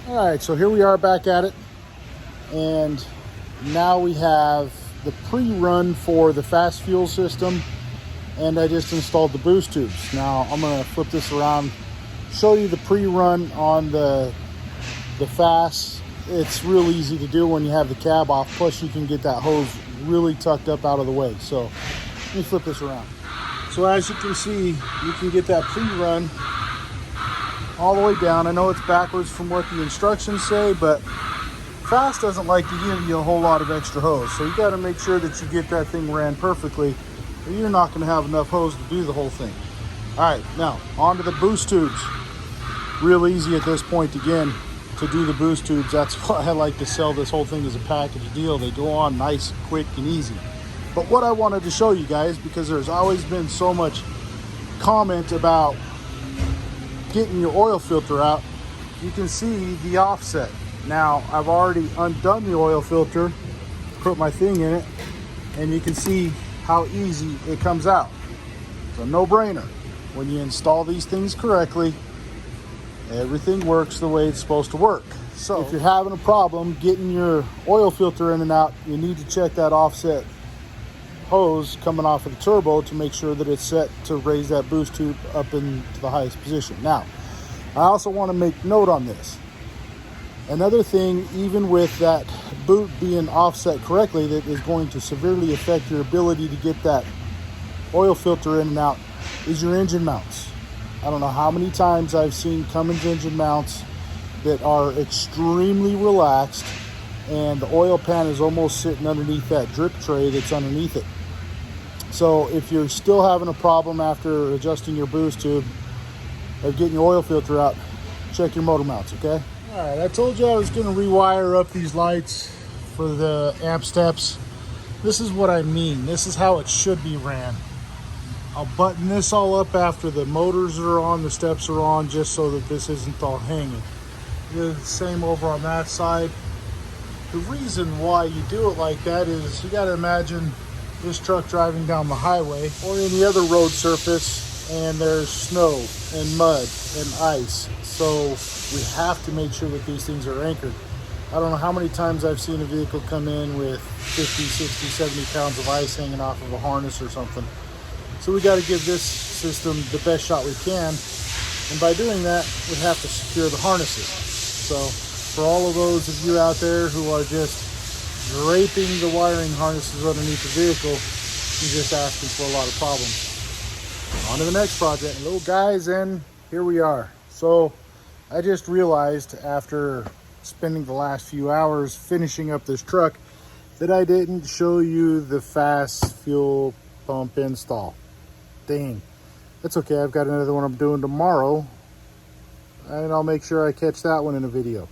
All right, so here we are back at it, and now we have the pre-run for the fast fuel system, and I just installed the boost tubes. Now I'm gonna flip this around, show you the pre-run on the fast. It's real easy to do when you have the cab off, plus you can get that hose really tucked up out of the way. So let me flip this around. So as you can see, you can get that pre-run all the way down. I know it's backwards from what the instructions say, but fast doesn't like to give you a whole lot of extra hose. So you got to make sure that you get that thing ran perfectly, or you're not going to have enough hose to do the whole thing. All right, now on to the boost tubes. Real easy at this point again to do the boost tubes. That's why I like to sell this whole thing as a package deal. They go on nice, quick, and easy. But what I wanted to show you guys, because there's always been so much comment about getting your oil filter out, you can see the offset. Now I've already undone the oil filter, put my thing in it, and you can see how easy it comes out. It's a no-brainer. When you install these things correctly, everything works the way it's supposed to work. So if you're having a problem getting your oil filter in and out, you need to check that offset hose coming off of the turbo to make sure that it's set to raise that boost tube up into the highest position. Now, I also want to make note on this. Another thing, even with that boot being offset correctly, that is going to severely affect your ability to get that oil filter in and out is your engine mounts. I don't know how many times I've seen Cummins engine mounts that are extremely relaxed and the oil pan is almost sitting underneath that drip tray that's underneath it. So if you're still having a problem after adjusting your boost tube of getting your oil filter out, check your motor mounts, okay? All right, I told you I was gonna rewire up these lights for the amp steps. This is what I mean. This is how it should be ran. I'll button this all up after the motors are on, the steps are on, just so that this isn't all hanging. The same over on that side. The reason why you do it like that is you gotta imagine this truck driving down the highway or any other road surface, and there's snow and mud and ice. So we have to make sure that these things are anchored. I don't know how many times I've seen a vehicle come in with 50, 60, 70 pounds of ice hanging off of a harness or something. So we got to give this system the best shot we can. And by doing that, we have to secure the harnesses. So for all of those of you out there who are just draping the wiring harnesses underneath the vehicle, you're just asking for a lot of problems. On to the next project. Hello guys, and here we are. So I just realized after spending the last few hours finishing up this truck that I didn't show you the fast fuel pump install. Dang. That's okay, I've got another one I'm doing tomorrow, and I'll make sure I catch that one in a video.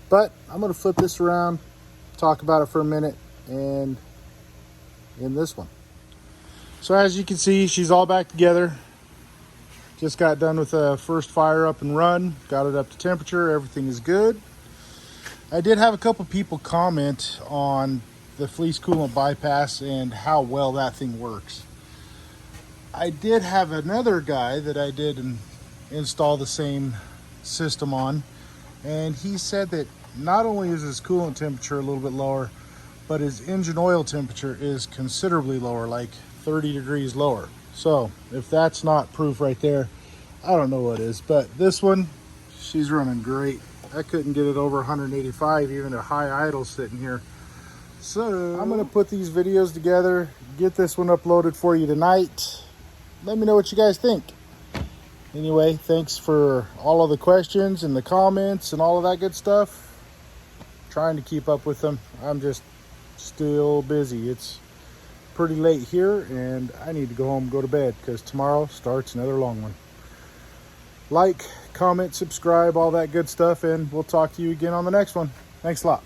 But I'm gonna flip this around, talk about it for a minute, and in this one. So as you can see, she's all back together. Just got done with the first fire up and run, got it up to temperature, everything is good. I did have a couple people comment on the fleece coolant bypass and how well that thing works. I did have another guy that I did install the same system on, and he said that not only is his coolant temperature a little bit lower, but his engine oil temperature is considerably lower, like 30 degrees lower. So if that's not proof right there, I don't know what is. But this one, she's running great. I couldn't get it over 185 even at high idle sitting here. So I'm gonna put these videos together, get this one uploaded for you tonight. Let me know what you guys think. Anyway, thanks for all of the questions and the comments and all of that good stuff. Trying to keep up with them. I'm just still busy. It's pretty late here and I need to go home and go to bed because tomorrow starts another long one. Like, comment, subscribe, all that good stuff, and we'll talk to you again on the next one. Thanks a lot.